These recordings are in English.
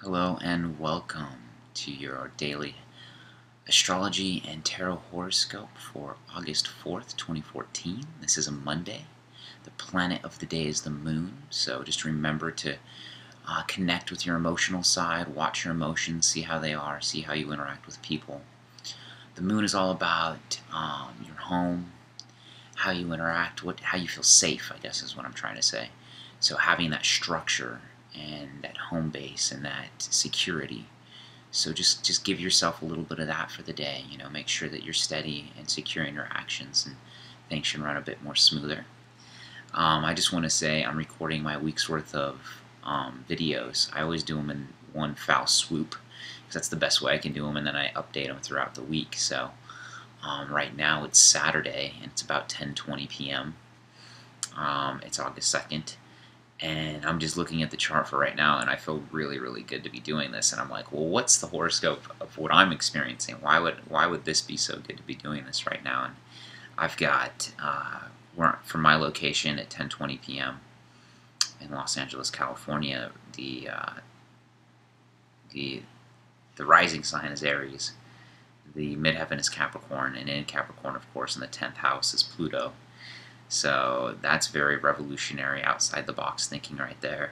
Hello and welcome to your daily astrology and tarot horoscope for August 4th, 2014. This is a Monday. The planet of the day is the moon, so just remember to connect with your emotional side, watch your emotions, see how they are, see how you interact with people. The moon is all about your home, how you interact, how you feel safe, I guess is what I'm trying to say. So having that structure and that home base and that security. So just give yourself a little bit of that for the day. Make sure that you're steady and secure in your actions, and things should run a bit more smoother. I just want to say I'm recording my week's worth of videos. I always do them in one foul swoop because that's the best way I can do them, and then I update them throughout the week. So right now it's Saturday and it's about 10:20 p.m. It's August 2nd. And I'm just looking at the chart for right now, and I feel really, really good to be doing this. And I'm like, well, what's the horoscope of what I'm experiencing? Why would this be so good to be doing this right now? And I've got from my location at 10:20 p.m. in Los Angeles, California. The rising sign is Aries. The midheaven is Capricorn, and in Capricorn, of course, in the 10th house is Pluto. So that's very revolutionary, outside the box thinking right there.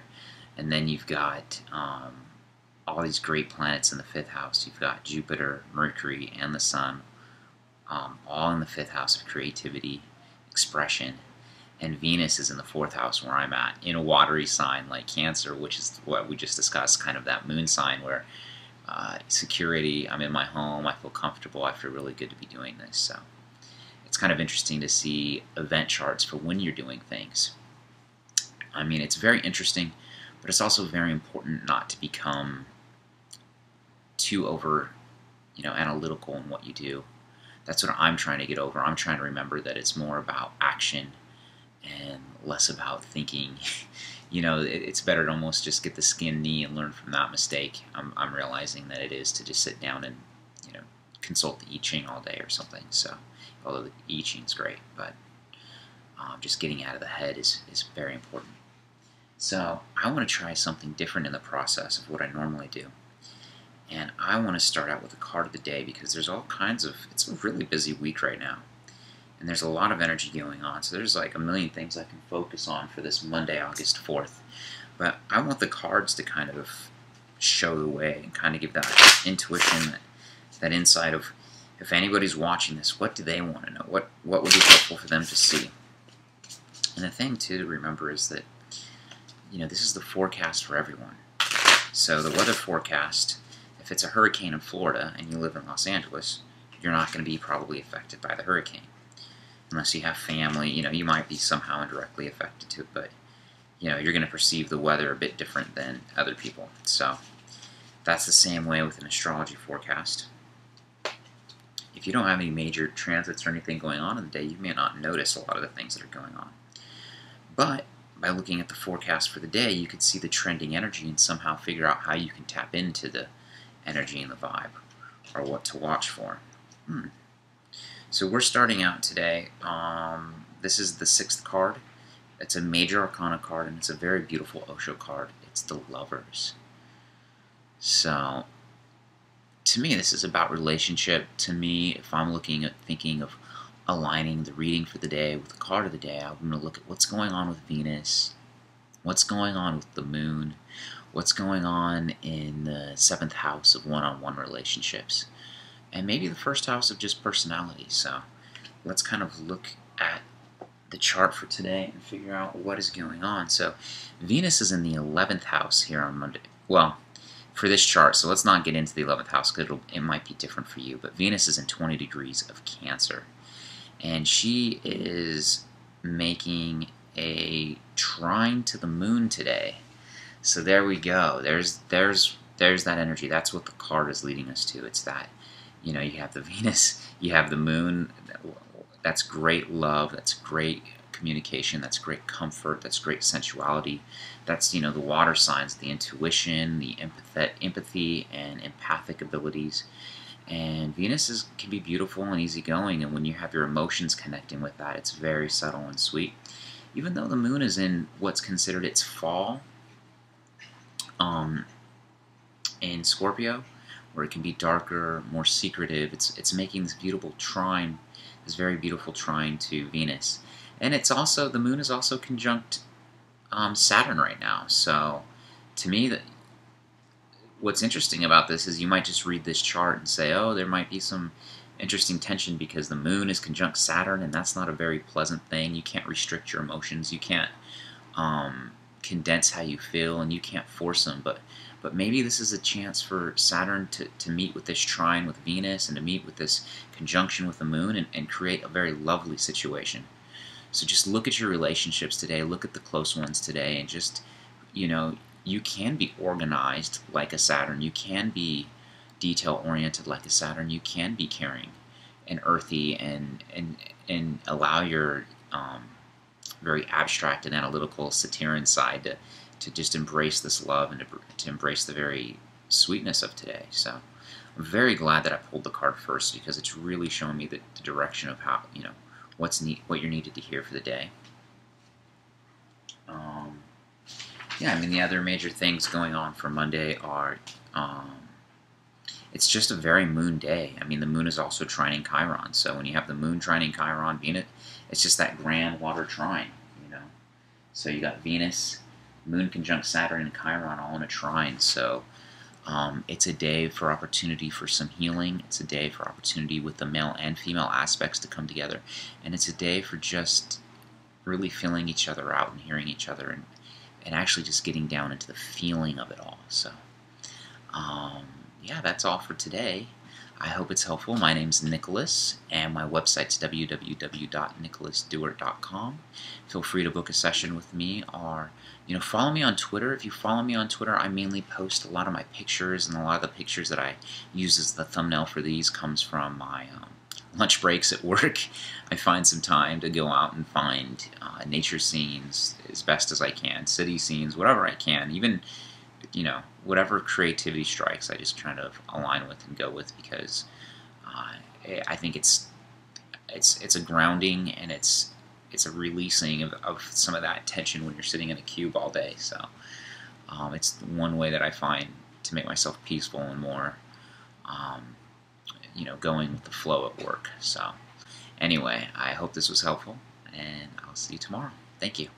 And then you've got all these great planets in the 5th house. You've got Jupiter, Mercury, and the Sun, all in the 5th house of creativity, expression. And Venus is in the 4th house where I'm at, in a watery sign like Cancer, which is what we just discussed, kind of that moon sign where security, I'm in my home, I feel comfortable, I feel really good to be doing this. So it's kind of interesting to see event charts for when you're doing things. I mean, it's very interesting, but it's also very important not to become too analytical in what you do. That's what I'm trying to get over. I'm trying to remember that it's more about action and less about thinking. It's better to almost just get the skin knee and learn from that mistake. I'm realizing that it is to just sit down and consult the I Ching all day or something. So, although the I Ching's great, but just getting out of the head is very important. So I want to try something different in the process of what I normally do. And I want to start out with a card of the day because there's all kinds of, it's a really busy week right now. And there's a lot of energy going on. So there's like a million things I can focus on for this Monday, August 4th. But I want the cards to kind of show the way and kind of give that intuition, that insight of, if anybody's watching this, what do they want to know? What would be helpful for them to see? And the thing, too, to remember is that, this is the forecast for everyone. So the weather forecast, if it's a hurricane in Florida and you live in Los Angeles, you're not going to be probably affected by the hurricane. Unless you have family, you might be somehow indirectly affected to it, but, you're going to perceive the weather a bit different than other people. So that's the same way with an astrology forecast. If you don't have any major transits or anything going on in the day, you may not notice a lot of the things that are going on. But by looking at the forecast for the day, you could see the trending energy and somehow figure out how you can tap into the energy and the vibe, or what to watch for. So we're starting out today. This is the 6th card. It's a major arcana card, and it's a very beautiful Osho card. It's the Lovers. So to me, this is about relationship. To me, if I'm thinking of aligning the reading for the day with the card of the day, I'm going to look at what's going on with Venus, what's going on with the moon, what's going on in the 7th house of one-on-one relationships, and maybe the 1st house of just personality. So let's kind of look at the chart for today and figure out what is going on. So Venus is in the 11th house here on Monday. Well, for this chart, so let's not get into the 11th house because it might be different for you, but Venus is in 20 degrees of Cancer, and she is making a trine to the moon today. So there we go. There's that energy. That's what the card is leading us to. It's that, you have the Venus, you have the moon. That's great love, that's great communication, that's great comfort, that's great sensuality. That's, the water signs, the intuition, the empathy and empathic abilities. And Venus can be beautiful and easygoing, and when you have your emotions connecting with that, it's very subtle and sweet. Even though the moon is in what's considered its fall, in Scorpio, where it can be darker, more secretive. It's making this beautiful trine, this very beautiful trine to Venus, and it's also the moon is also conjunct Saturn right now. So, to me, what's interesting about this is you might just read this chart and say, oh, there might be some interesting tension because the moon is conjunct Saturn, and that's not a very pleasant thing. You can't restrict your emotions. You can't condense how you feel, and you can't force them. But maybe this is a chance for Saturn to meet with this trine with Venus and to meet with this conjunction with the moon and create a very lovely situation. So just look at your relationships today, look at the close ones today, and just, you can be organized like a Saturn. You can be detail-oriented like a Saturn. You can be caring and earthy and allow your very abstract and analytical Saturn side to just embrace this love and to embrace the very sweetness of today. So I'm very glad that I pulled the card first because it's really showing me the direction of how, what you're needed to hear for the day. Yeah, I mean, the other major things going on for Monday are, it's just a very moon day. I mean, the moon is also trining Chiron. So when you have the moon trining Chiron, Venus, it's just that grand water trine, So you got Venus, moon conjunct Saturn, and Chiron all in a trine. So it's a day for opportunity for some healing. It's a day for opportunity with the male and female aspects to come together. And it's a day for just really feeling each other out and hearing each other and actually just getting down into the feeling of it all. So, yeah, that's all for today. I hope it's helpful. My name's Nicholas, and my website's www.nicholasdewart.com. Feel free to book a session with me, or follow me on Twitter. If you follow me on Twitter, I mainly post a lot of my pictures, and a lot of the pictures that I use as the thumbnail for these comes from my lunch breaks at work. I find some time to go out and find nature scenes as best as I can, city scenes, whatever I can, even whatever creativity strikes, I just try to align with and go with because I think it's a grounding and it's a releasing of some of that tension when you're sitting in a cube all day. So it's one way that I find to make myself peaceful and more, going with the flow at work. So anyway, I hope this was helpful, and I'll see you tomorrow. Thank you.